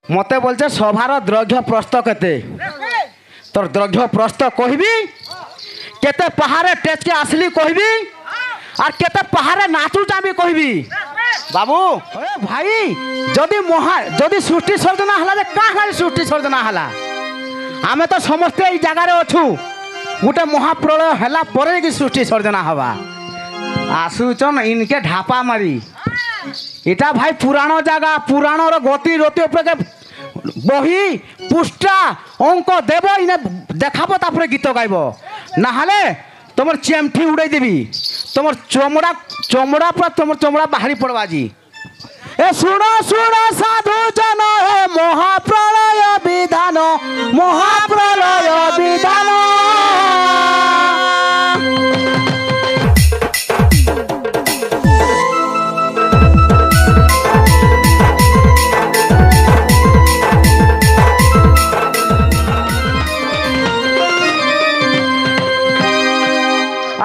মতে বলছে সভার দ্রঘ্য প্রস্থ কেতে তোর দ্রঘ্য প্রস্থ কহবি কেতে পাহাড়ে টেচকে আসলি কহবি আর কেতে পাহাড়ে নাচু যাবি কহবি বাবু ভাই যদি সৃষ্টি সর্জনা হলা যে কাহলা সৃষ্টি সর্জনা হলা আমি তো সমস্তে এই জায়গায় অছু গোটে মহাপ্রলয় হেলা পরে কি সৃষ্টি সর্জনা হবা আসুচন ইনকে ঢাপা মারি এটা ভাই পুরাণ জায়গা পুরাণর গতি রতি উপরে বহি পুষ্টা অঙ্ক দেব ইনে দেখাবো তারপরে গীত গাইব না হলে তোমার চেমঠি উড়াই দেবি তোমার চমড়া পুরা তোমার চমড়া বাহারি পড়বা আজি এ শুনো শুনো সাধু জন হে মহাপ্রলয় বিধান মহাপ্রলয় বিধান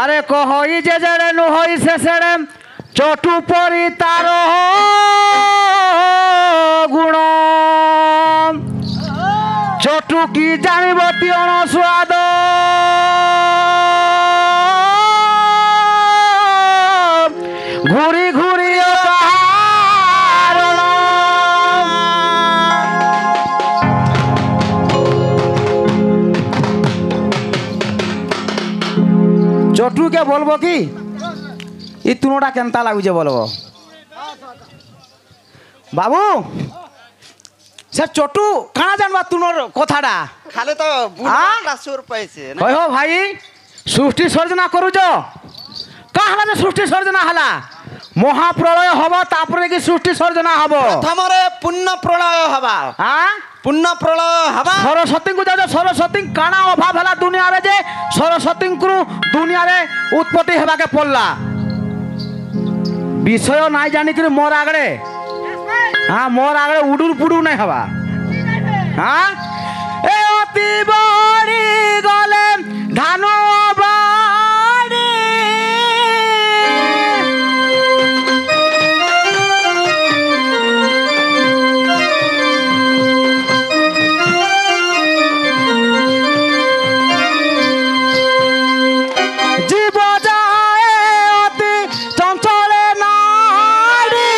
আরে কহই যে জেড়ে নুহই শেষেড়ে চটু পরি তার গুণ চটু কি জানিব তিয়ণ স্বাদ ঘুরি ঘুরি চটুকে বলবো কি এই তুনোটা কেনতা লাগুছে বলবো বাবু সে চটু কানা জানবা তুনোর কথাটা খালি তো বুড়া সুর পাইছে হই হো ভাই সৃষ্টি সর্জনা করুছ কাহলা যে সৃষ্টি সর্জনা হলা মহাপ্রলয় হব তারপরে কি সৃষ্টি সর্জনা হব প্রথমরে পুণ্য প্রলয় হবা হ্যাঁ পুণ্য প্রলয় হবা সরস্বতী কু যাও সরস্বতী কানা অভাব হলা দুনিয়ারে যে সরস্বতী দুনিয়ারে উৎপত্তি হেবাকে পড়লা বিষয় নাই জানিকি মোর আগড়ে হ্যাঁ মোর আগড়ে উডুর পুডুর নাই হবা হ্যাঁ এ অতি বড়ি গলে ধান বাড়ি জীব যায় অতি চঞ্চলে নাড়ি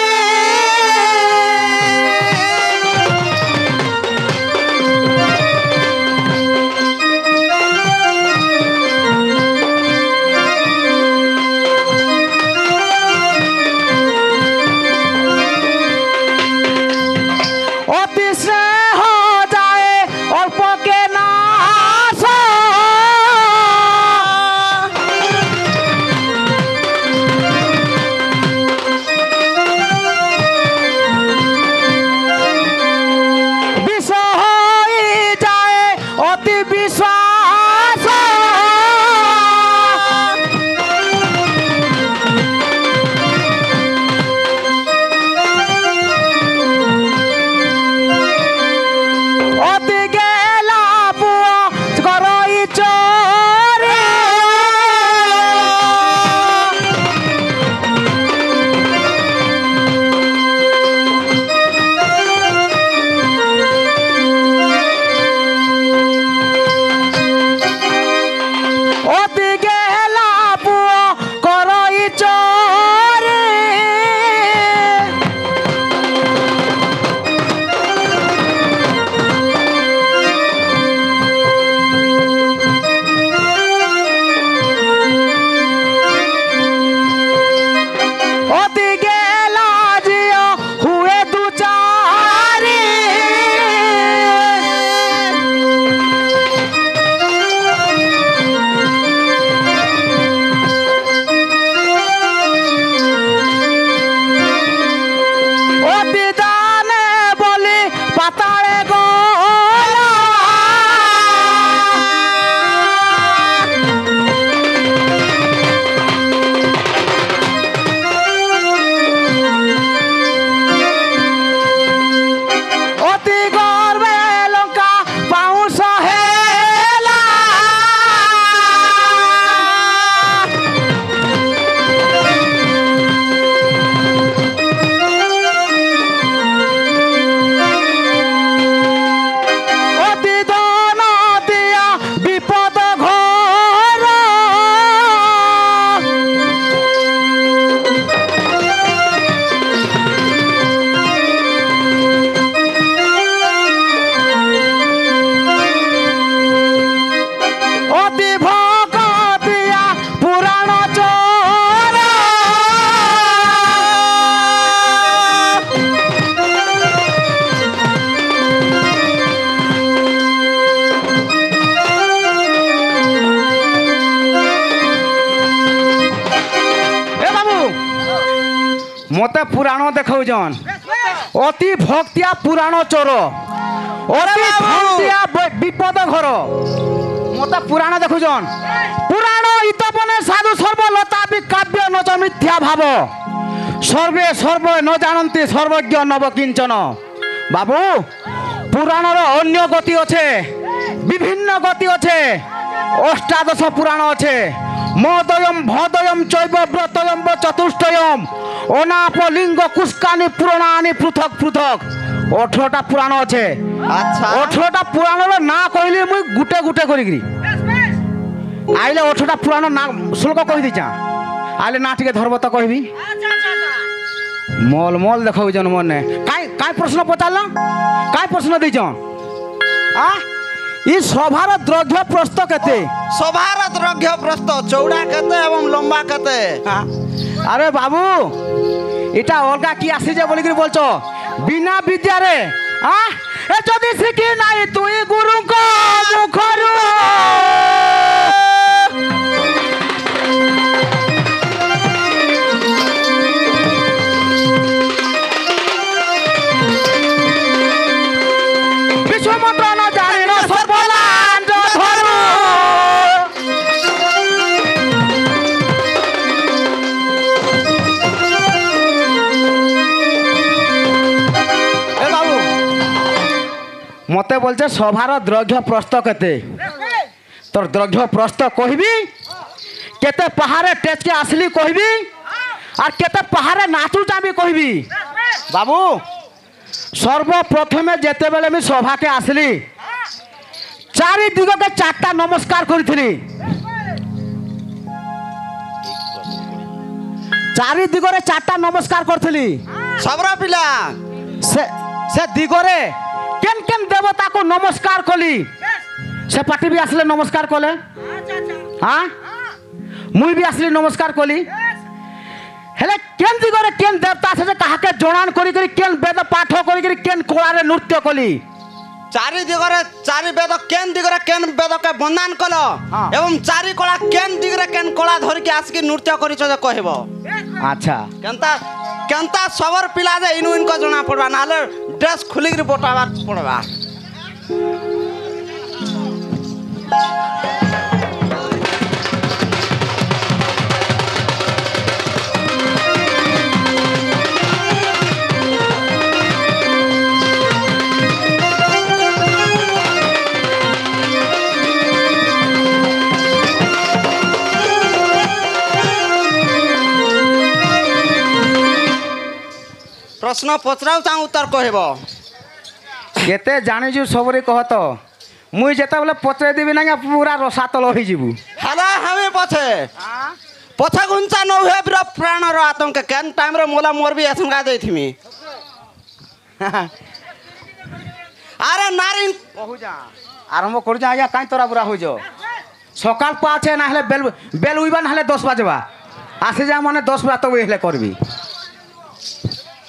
মতে পুরাণ দেখাউছন অতি ভক্তিয়া পুরাণ চোর অতি ভক্তিয়া বিপদ ঘর মতে পুরাণ দেখুছন পুরাণ ইতপনে সাধু সর্বলতা কাব্য নচ মিথ্যা ভাব সর্বে সর্ব ন জানন্তি সর্বজ্ঞ নবকিঞ্চন বাবু পুরাণর অন্য গতি আছে বিভিন্ন গতি আছে অষ্টাদশ পুরাণ আছে মদয়ম ভদয়ম চৈব ব্রতয়ম চতুষ্টয়ম অনাপ লিঙ্গ কুস্কানি পুরাণানি পৃথক পৃথক 18টা পুরাণ আছে আচ্ছা 18টা পুরাণর না কইলি মুই গুটে গুটে করিকি আইলে 18টা পুরাণ না শুল্ক কই দিছা আইলে না টিকে ধরব তো কইবি মল মল দেখাউছন মনে কাই প্রশ্ন পচারল কাই প্রশ্ন দিছন ই সভার দ্রঘ্য প্রস্থ কেতে সভার দ্রঘ্য প্রস্থ চৌড়া কেতে এবং লম্বা কেতে আরে বাবু এটা অলগা কি আসিছে বলি কি বলছো বিনা বিদ্যারে এ যদি শিখি নাই তুই গুরুঙ্ক মুখরু বিশ্বমন্ত্র ন জানি ন সর্বলাঞ্জ ধরু এ বাবু মতে বলছে সভার দ্রঘ্য প্রস্থ কেতে তোর দ্রঘ্য প্রস্থ কহিবি কেতে পাহাড়ে টেচকে আসলি কহিবি আর কেতে পাহাড়ে নাচু যাবি কহিবি বাবু সর্বপ্রথমে যেতেবেলে আমি সভাকে আসলি চারিদিগকে 4টা নমস্কার করিছিলি চারিদিগরে 4টা নমস্কার করছিলি সবর পিলা সে দিগরে কেন কেন দেবতাকে নমস্কার কলি সে পাটি বি আসলে নমস্কার কলে হ্যাঁ মুই বি আসলি নমস্কার কলি হেলে কেন দিগরে কেন দেবতা আছে যে কাহাকে জনান করি করি কেন বেদ পাঠ করি করি কেন কোলারে নৃত্য কলি চারি দিগরে চারি বেদ কেন দিগরে কেন বেদকে বন্দান কল এবং চারি কলা কেন দিগরে কেন কলা ধরিকি আসকি নৃত্য করিছ যে কহিব আচ্ছা কেনতা কেনতা সবর পিলা যে ইনু ইনকো জনা পড়বা নালে ড্রেস খুলিকি বটাবার পড়বা প্রশ্ন পচরাও তা উত্তর কহিব কেতে জানিছু সবরে কহত মুই যেতবেলে পচরাই দিবি না পুরা রসাতল হয়ে যাবু হেলা আমি পছে পছে গুঞ্চা নৌহে বির প্রাণর আতঙ্ক কেন টাইমরে মোলা মোরবি এসঙ্গা দেইথিমি আরে নারী কহুজা আরম্ভ করছা আজ্ঞা কাই তোরা বুড়া হইছ সকাল পাছে না হলে বেল বেল উইবা না হলে 10 বাজবা আসে যা মানে 10 বাজে তবে হলে করবি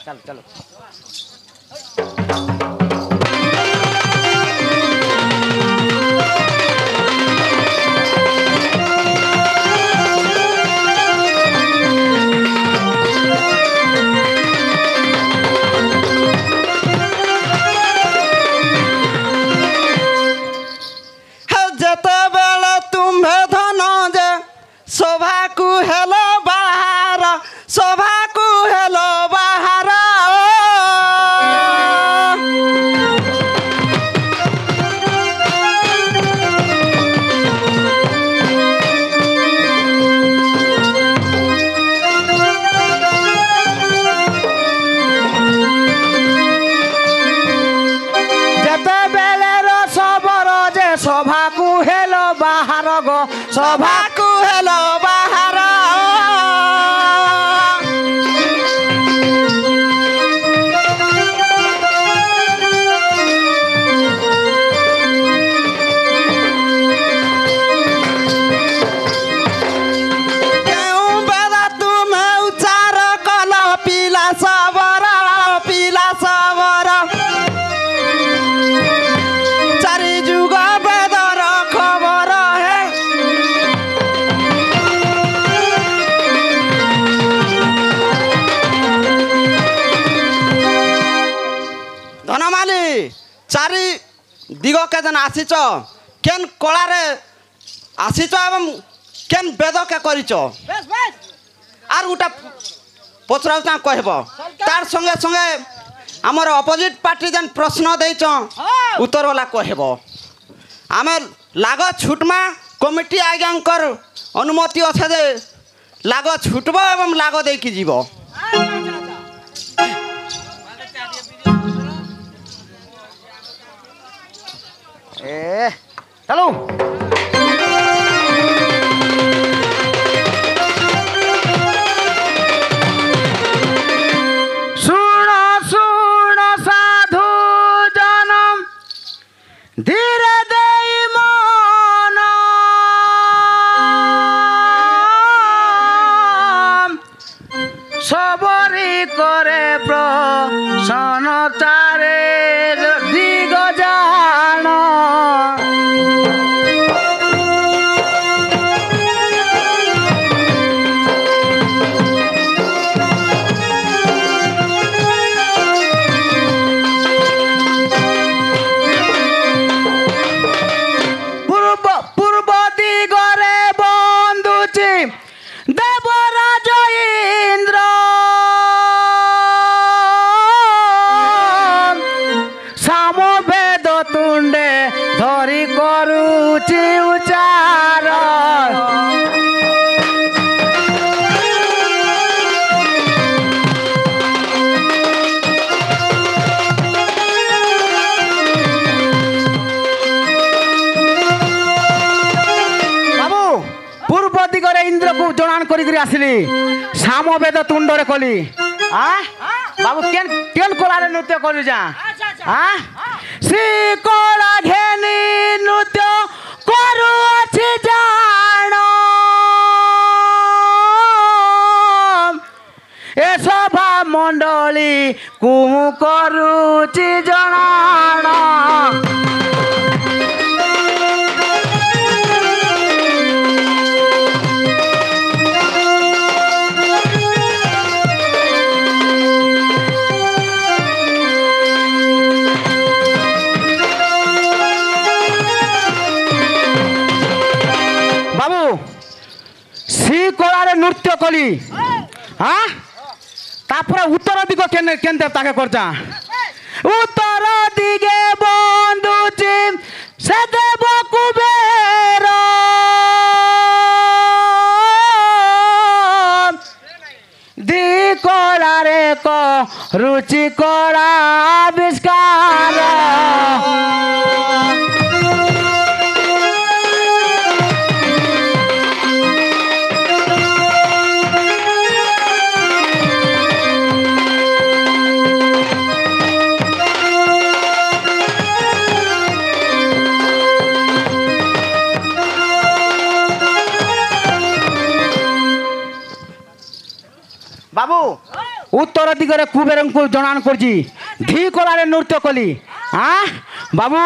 চল চলো যেতবেলে তুম্ভে ধন যে শোভাকু হেলো বাহার শোভাকু হেলো বাহার যেতবেলে রসবর যে সভাকু হেলো বাহার গো শোভাকু হেলো বাহার কেউ বেদা তুমি উচ্চার কল পিলা সবর চারি যুগ বেদর খবর হে চারি দিগকে যেন আসিছ কেন কলারে আসিছ এবং কেন বেদকে করিছ আর গোটা পচরাউছা কহব তার সঙ্গে সঙ্গে আমার অপোজিট পার্টি যেন প্রশ্ন দেইছ উত্তর বালা কহব আমি লাগ ছুটমা কমিটি আজ্ঞাঙ্কর অনুমতি আছে যে লাগ ছুটব এবং লাগ ଦେଇକି ଯିବ চলো শুণ শুণ সাধু জনম ধীরে দেই মন সবরি করে প্রসন্নতারে দিগ জান পূর্ব দিগরে বন্ধুচি দেবরাজ ইন্দ্র সামবেদ তুণ্ডে ধরি করুচি উচার বাবু পূর্ব দিগরে ইন্দ্রকু জনান করি আসিলি সামবেদ তুণ্ডরে কলি বাবু কেন কেন কলারে নৃত্য করি যা শ্রী কলা ঘেনি নৃত্য করুছি জাণ এ সভা মণ্ডলী কুমু করুছি জনাণ বাবু শ্রী কলারে নৃত্য কলি তারপরে উত্তর দিগ কেন কেন তাকে করছা উত্তর দিগে বন্ধুচি সে দেব কুবের দি কলারে রুচি কলা আবিষ্কার বাবু উত্তর দিগরে কুবেরঙ্কু জনান করছি ধি কলারে নৃত্য কলি বাবু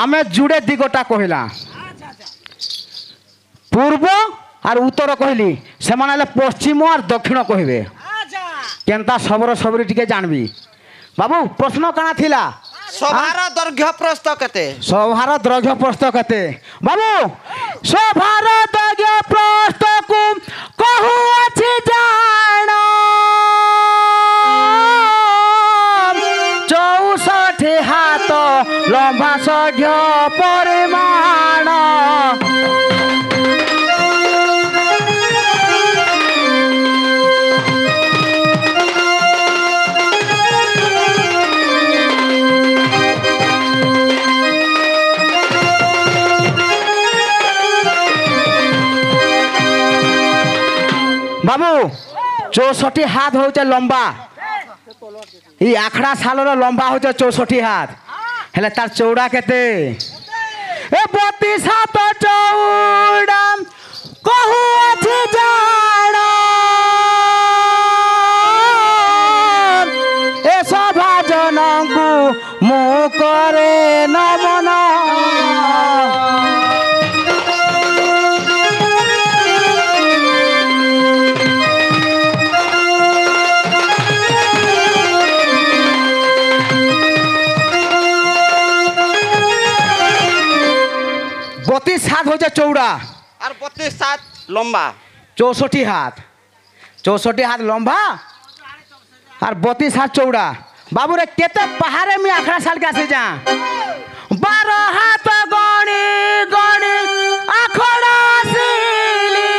আমি যুড়ে দিগটা কহিলা পূর্ব আর উত্তর কহিলি সেমানে হলে পশ্চিম আর দক্ষিণ কহিবে কেনতা সবর সবরি টিকে জানবি বাবু প্রশ্ন কানা থিলা সভার দৈর্ঘ্য প্রস্থ কেতে সভার দৈর্ঘ্য প্রস্থ কেতে বাবু সভার দৈর্ঘ্য প্রস্থ কু কহু আছে জাণ 64 হাত লম্বা সঘ্য পরিমাণ বাবু 64 হাত হচ্ছে লম্বা এই আখড়া সালর লম্বা হচ্ছে 64 হাত হেলে তার চৌড়া কেতে এ 32 হাত চৌড়া কহু আছে জাণ এ সভা জনଙ୍କୁ মু করে নমন हाथ हो चौड़ा আর 32 হাত লম্বা 64 हाथ 64 हाथ लंबा और 32 हाथ चौड़ा बाबू रे केते पहाड़े में आखड़ा साल के आसे जा 12 हाथ गणी गणी आखड़ा आसिली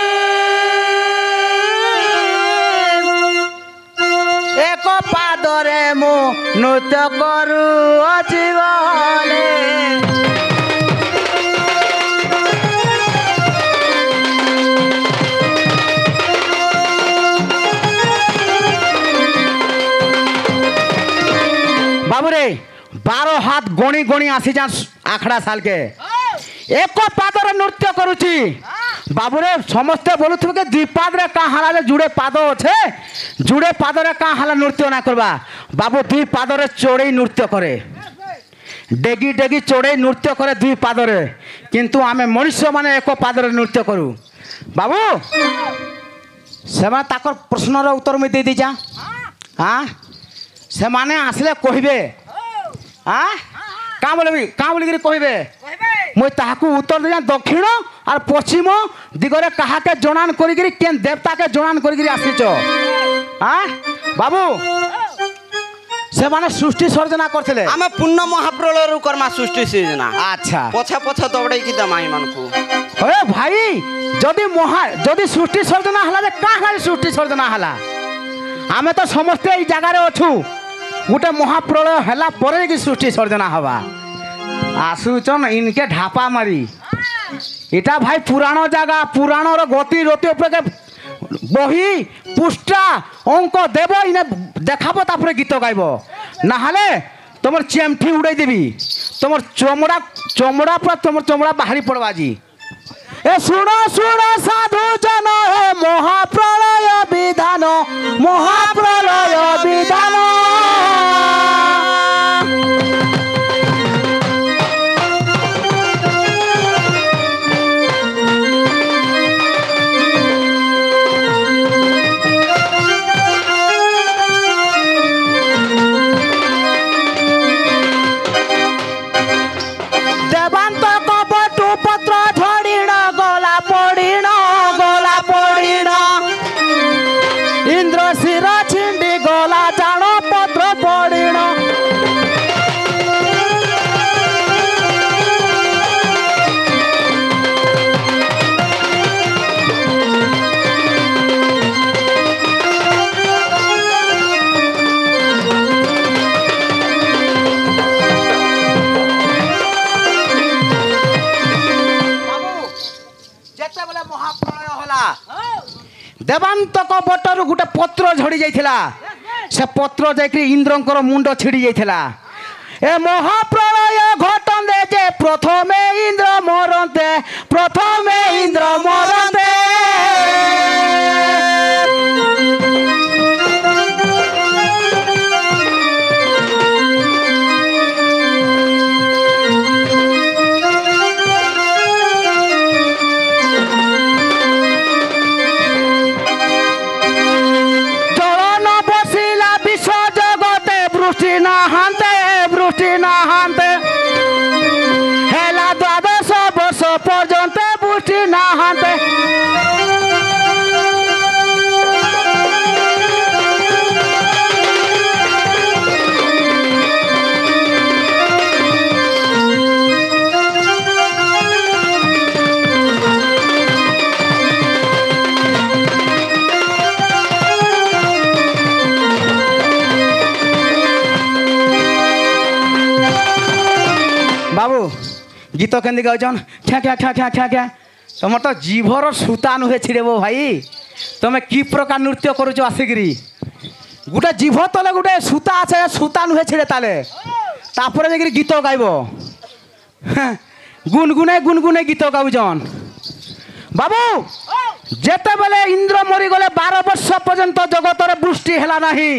एक पादरे मु नृत्य करू अछि बोले बाबू रे 12 हाथ गणी गणी आसी जा आखड़ा साल के एक पादर नृत्य करुची बाबू रे समस्ते बोलुथबे के दुई पाद रे का हाला रे जुड़े पाद अच्छे जुड़े पाद रे का हाला नृत्य ना करबा बाबू दुई पाद रे चोड़े नृत्य करे डेगी डेगी चोड़े नृत्य करे दुई पाद रे किंतु आमे मनुष्य माने एक पाद रे नृत्य करू बाबू सेमा ताकर प्रश्न रो उत्तर में दे दी जा हां से माने आसले कहिबे हां का बोलबी का बोली करी कहिबे মই তাহাকু উত্তর দিয়া দক্ষিণ আর পশ্চিম দিগরে কাহাকে জনান করি করি কেন দেবতাকে জনান করি করি আসিছ হ্যাঁ বাবু সে মানে সৃষ্টি সর্জনা করছিলে আমি পূর্ণ মহাপ্রলয়ରୁ কর্মা সৃষ্টি সৃজনা আচ্ছা পছা পছা দৌড়াই কি দামাই মানকু এ ভাই যদি সৃষ্টি সর্জনা হলা যে কাহারে সৃষ্টি সর্জনা হলা আমি তো সমস্ত এই জায়গায় অছু গোটে মহাপ্রলয় হেলা পরে কি সৃষ্টি সর্জনা হবা আসুচন ইনকে ঢাপা মারি এটা ভাই পুরাণ জায়গা পুরাণর গতি রতি উপরে বহি পুষ্টা অঙ্ক দেব ইনে দেখাবো তারপরে গীত গাইব না হলে তোমার চেমঠি উড়াই দেবি তোমার চমড়া পুরা তোমার চমড়া বাহারি পড়বা জি এ শুনো শুনো সাধু জন হে মহাপ্রলয় বিধান মহাপ্রলয় বিধান देवांतक बटर गोटे पत्र झड़ी जाइथिला से पत्र जाकि इंद्रंकर मुंड छिड़ी जाइथिला ए महाप्रलय घटंदे जे प्रथमे इंद्र मरंते वृष्टि नहांते हेला 12 वर्ष पर्यंत वृष्टि नहांते बाबू गीत केंदी गाउछन ख्या ख्या ख्या ख्या ख्या ख्या तुम तो जीभर सूता नुहे छिड़ेबो भाई तुम कि प्रकार नृत्य करुच आसिकी गोटे जीभ तले गोटे सूता आछे सूता नुहे छिड़े ताले तापर जाकि गीत गाइब गुनगुने गीत गाउछन बाबू जेते बेले इंद्र मरी गले 12 वर्ष पर्यंत जगतर वृष्टि हैला नाही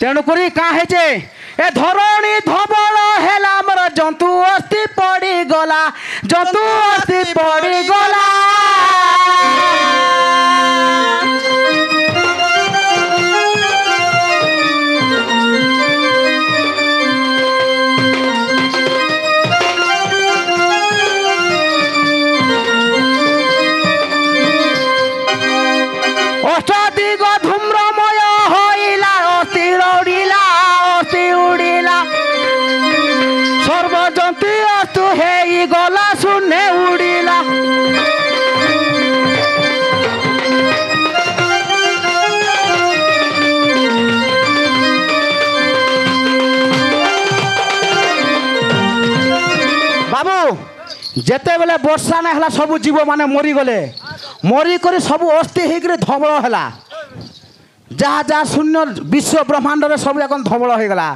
तेणुक क्या ए धरणी धवल है आमर जंतु अस्थि पड़ी गला जंतु अस्थि पड़ी गला ଜନ୍ତି ଅସ୍ତୁ ହେଇଗଲା ଶୂନ୍ୟ ଉଡ଼ିଲା। ବାବୁ ଯେତେବେଳେ ବର୍ଷା ନାଇଁ ହେଲା ସବୁ ଜୀବ ମାନେ ମରିଗଲେ, ମରିକରି ସବୁ ଅସ୍ଥି ହେଇକରି ଧବଳ ହେଲା। ଯାହା ଯାହା ଶୂନ୍ୟ ବିଶ୍ୱ ବ୍ରହ୍ମାଣ୍ଡରେ ସବୁ ଯାକ ଧବଳ ହେଇଗଲା।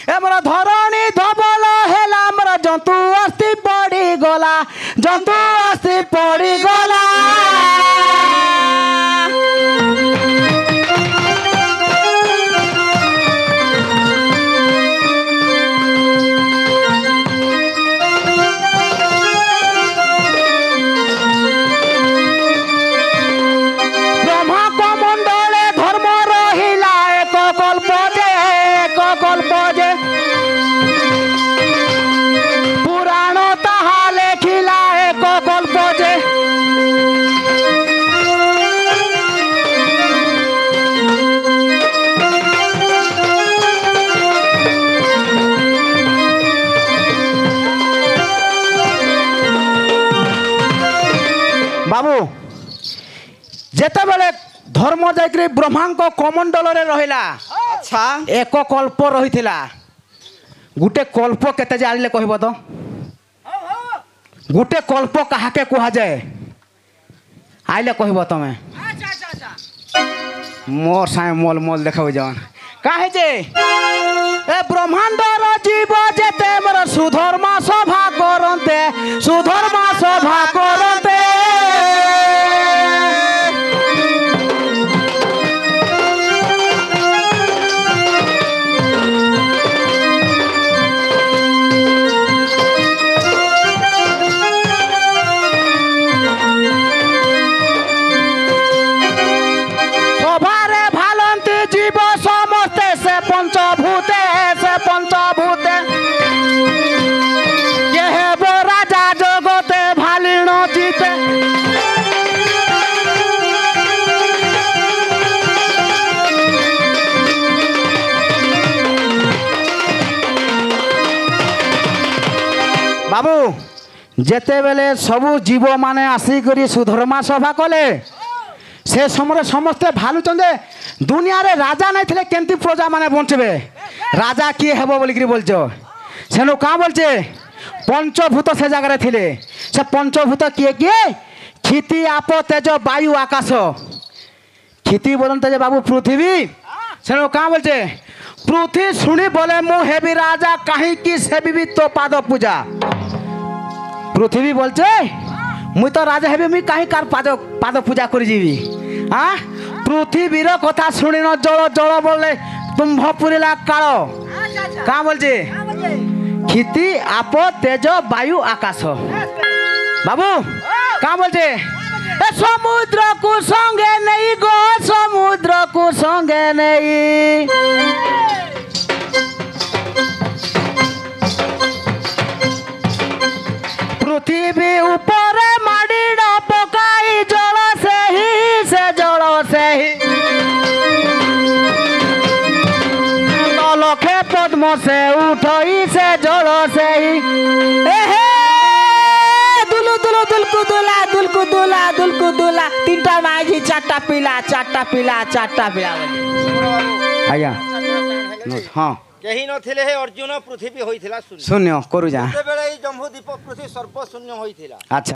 ଆମର ଧରଣୀ ଧବଳ ହେଲା, ଆମର ଜନ୍ତୁ ଅସ୍ଥି ପଡ଼ିଗଲା, ଜନ୍ତୁ ଅସ୍ଥି ପଡ଼ିଗଲା। बाबू जेतेबेले धर्म जाइकरी ब्रह्मांक कमंडल रे रहिला, अच्छा एक कल्प रहिथिला। गुटे कल्प केते जानिले कहबो तो? गुटे कल्प काहाके कुहा जाए आइले कहबो तमे? मोर साए मोल मोल देखाउ जान काहे जे ए ब्रह्मांडर जीव जेते मोर सुधर्मा सभा करन्ते, सुधर्मा सभा करन्ते। बाबू जेतेबेले सबू जीव माने आसिकरी सुधर्मा सभा कले से समय समस्ते भालुचन जे दुनिया रे राजा नहीं थे केमती प्रजा माने बंचबे, राजा किए हेबो बोलिकरी बोलछ। सेनु का बोलछे पंचभूत से जगह थिले। से पंचभूत किए किए? क्षिति आप तेज वायु आकाश। क्षिति बोलते जे बाबू पृथ्वी। सेनु का बोलछे पृथ्वी शुणी बोले मु हेबी राजा कहीं की सेबी तो पाद पूजा। पृथ्वी बोलছে मुई तो राजा हेबी मुई कहीं कार पाद पूजा कर जीवी। हाँ पृथ्वीर कथा शुणी न जल जल बोले तुम्भ पुरिला काल। का बोलছে क्षिति आप तेज वायु आकाश। बाबू का बोलছে समुद्र को संगे नहीं गो, समुद्र को संगे नहीं। पृथ्वी ऊपर माड़ी पकाई जल से ही, से जल से ही लखे पद्म से उठई से जल से ही। दुलु दुलु दुलकु दुला, दुलकु दुला, दुलकु दुला। तीनटा माई चारटा पिला, चारटा पिला, चारटा पिला। आया हाँ केही नथिले हे अर्जुन पृथ्वी होइथिला शून्य। शून्य करू जा बेले जम्बूद्वीप पृथ्वी सर्व शून्य होइथिला। अच्छा।